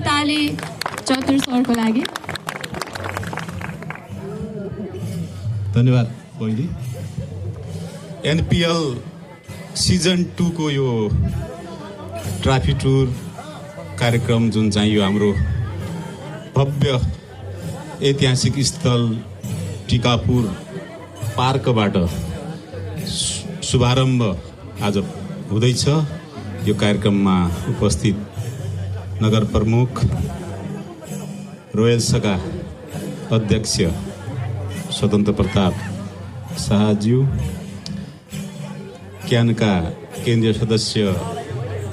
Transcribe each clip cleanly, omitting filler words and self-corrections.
ताली चतुर सरको लागि। धन्यवाद बहिनी। एनपीएल सिजन 2 को यो ट्राफी टुर कार्यक्रम जुन चाहिँ यो हाम्रो भव्य ऐतिहासिक स्थल टिकापुर पार्कबाट शुभारम्भ आज हुँदैछ। यो कार्यक्रममा उपस्थित नगर प्रमुख रोयल्सका अध्यक्ष स्वतन्त्र प्रताप शाहज्यू, क्यानका केन्द्रीय सदस्य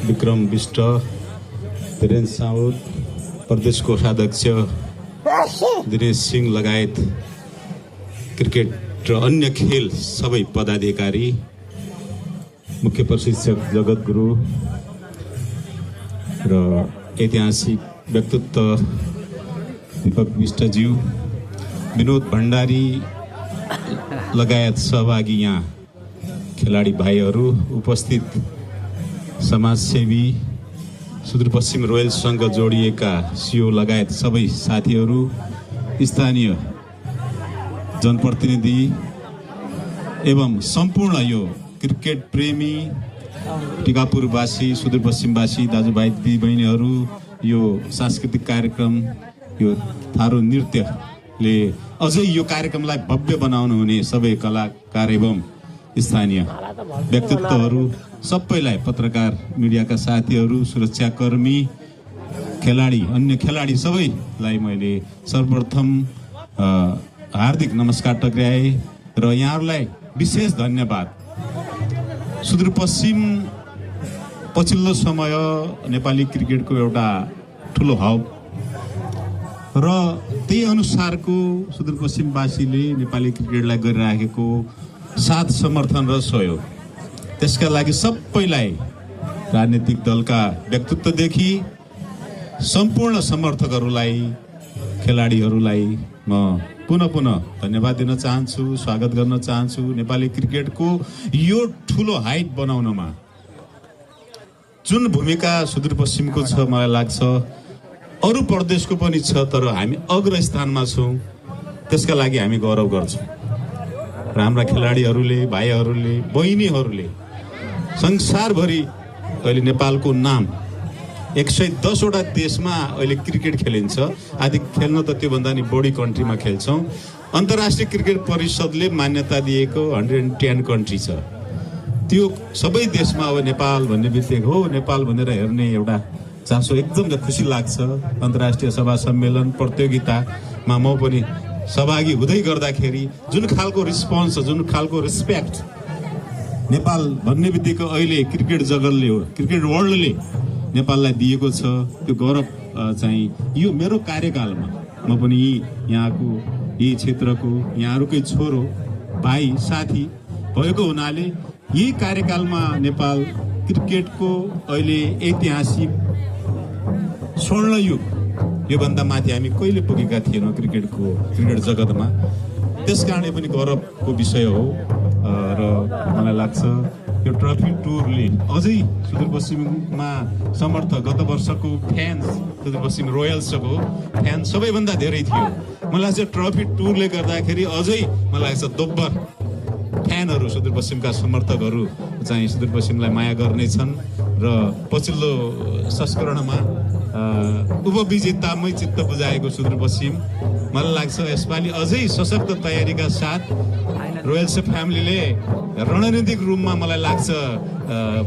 विक्रम विष्ट, वीरेन्द्र साउद, प्रदेश कोषाध्यक्ष दिनेश सिंह लगायत क्रिकेट र अन्य खेल सबै पदाधिकारी, मुख्य प्रशिक्षक जगत गुरु र ऐतिहासिक व्यक्तित्व दीपक विष्टज्यू, विनोद भण्डारी लगायत सहभागी यहाँ खेलाडी भाइहरू, उपस्थित समाजसेवी, सुदूरपश्चिम रोयल्ससँग जोडिएका सिओ लगायत सबै साथीहरू, स्थानीय जनप्रतिनिधि एवं सम्पूर्ण यो क्रिकेट प्रेमी टिकापुरवासी, सुदूरपश्चिमवासी दाजुभाइ दिदीबहिनीहरू, यो सांस्कृतिक कार्यक्रम, यो थारू नृत्यले अझै यो कार्यक्रमलाई भव्य बनाउनु हुने सबै कलाकार एवं स्थानीय व्यक्तित्वहरू सबैलाई, पत्रकार मिडियाका साथीहरू, सुरक्षाकर्मी, खेलाडी, अन्य खेलाडी सबैलाई मैले सर्वप्रथम हार्दिक नमस्कार टक्राए र यहाँहरूलाई विशेष धन्यवाद। सुदूरपश्चिम पछिल्लो समय नेपाली क्रिकेटको एउटा ठुलो हब र त्यही अनुसारको सुदूरपश्चिमवासीले नेपाली क्रिकेटलाई गरिराखेको साथ समर्थन र सहयोग, त्यसका लागि सबैलाई, राजनीतिक दलका व्यक्तित्वदेखि सम्पूर्ण समर्थकहरूलाई, खेलाडीहरूलाई म पुनः धन्यवाद दिन चाहन्छु, स्वागत गर्न चाहन्छु। नेपाली क्रिकेटको यो ठुलो हाइट बनाउनमा जुन भूमिका सुदूरपश्चिमको छ, मलाई लाग्छ अरू प्रदेशको पनि छ, तर हामी अग्र स्थानमा छौँ, त्यसका लागि हामी गौरव गर्छौँ। र हाम्रा खेलाडीहरूले, भाइहरूले, बहिनीहरूले संसारभरि अहिले नेपालको नाम 110 वटा देशमा अहिले क्रिकेट खेलिन्छ। आदि खेल्न त त्योभन्दा नि बढी कन्ट्रीमा खेल्छौँ। अन्तर्राष्ट्रिय क्रिकेट परिषदले मान्यता दिएको 110 कन्ट्री छ। त्यो सबै देशमा अब नेपाल भन्ने बित्तिकै हो, नेपाल भनेर हेर्ने एउटा चासो एकदम खुसी लाग्छ। अन्तर्राष्ट्रिय सभा सम्मेलन प्रतियोगितामा म पनि सहभागी हुँदै गर्दाखेरि जुन खालको रिस्पोन्स, जुन खालको रेस्पेक्ट नेपाल भन्ने बित्तिकै अहिले क्रिकेट जगतले हो, क्रिकेट वर्ल्डले नेपाललाई दिएको छ, त्यो गौरव चाहिँ यो मेरो कार्यकालमा म पनि यहाँको, यही क्षेत्रको, यहाँहरूकै छोरो, भाइ, साथी भएको हुनाले यही कार्यकालमा नेपाल क्रिकेटको अहिले ऐतिहासिक स्वर्णयुग, योभन्दा माथि हामी कहिले पुगेका थिएनौँ क्रिकेट जगतमा। त्यस कारणले पनि गौरवको विषय हो र मलाई लाग्छ यो ट्रफी टुरले अझै सुदूरपश्चिममा समर्थक, गत वर्षको फ्यान्स, सुदूरपश्चिम रोयल्सको फ्यान सबैभन्दा धेरै थियो। मलाई लाग्छ ट्रफी टुरले गर्दाखेरि अझै मलाई लाग्छ दोब्बर फ्यानहरू, सुदूरपश्चिमका समर्थकहरू चाहिँ सुदूरपश्चिमलाई माया गर्नेछन् र पछिल्लो संस्करणमा उपविजेतामै चित्त बुझाएको सुदूरपश्चिम, मलाई लाग्छ यसपालि अझै सशक्त तयारीका साथ रोयल्स फ्यामिलीले रणनीतिक रूपमा मलाई लाग्छ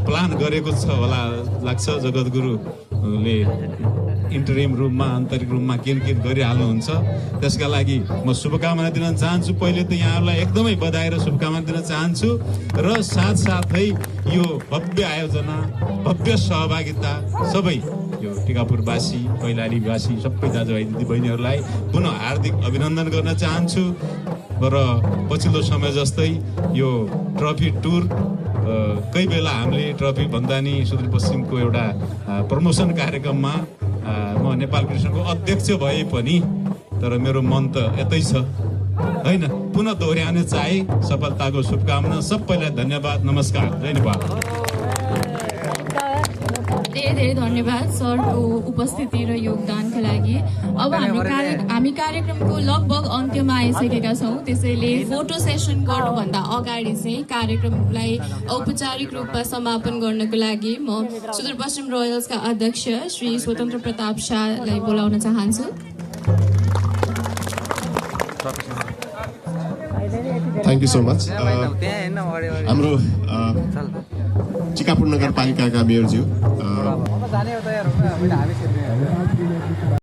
प्लान गरेको छ होला लाग्छ। जगत गुरुले इन्टरिम रूपमा, आन्तरिक रूपमा के गरिहाल्नुहुन्छ। त्यसका लागि म शुभकामना दिन चाहन्छु। पहिले त यहाँहरूलाई एकदमै बधाई र शुभकामना दिन चाहन्छु र साथसाथै यो भव्य आयोजना, भव्य सहभागिता सबै यो टिकापुरवासी, कैलालीवासी सबै दाजुभाइ दिदीबहिनीहरूलाई पुनः हार्दिक अभिनन्दन गर्न चाहन्छु। र पछिल्लो समय जस्तै यो ट्रफी टुर कही बेला हामीले ट्रफी भन्दा नि सुदूरपश्चिमको एउटा प्रमोसन कार्यक्रममा म नेपाल क्रिकेटको अध्यक्ष भए पनि, तर मेरो मन त यतै छ हैन। पुनः दोहोऱ्याउने चाहे। सफलताको शुभकामना। सबैलाई धन्यवाद, नमस्कार, जय नेपाल। धेरै धेरै धन्यवाद सरको उपस्थिति र योगदानका लागि। अब हामी कार्यक्रमको लगभग अन्त्यमा आइसकेका छौँ, त्यसैले फोटो सेसन गर्नुभन्दा अगाडि चाहिँ कार्यक्रमलाई औपचारिक रूपमा समापन गर्नको लागि म सुदूरपश्चिम रोयल्सका अध्यक्ष श्री स्वतन्त्र प्रताप शाहलाई बोलाउन चाहन्छु। Thank you so much. हाम्रो टिकापुर नगरपालिकाका मेयरज्यू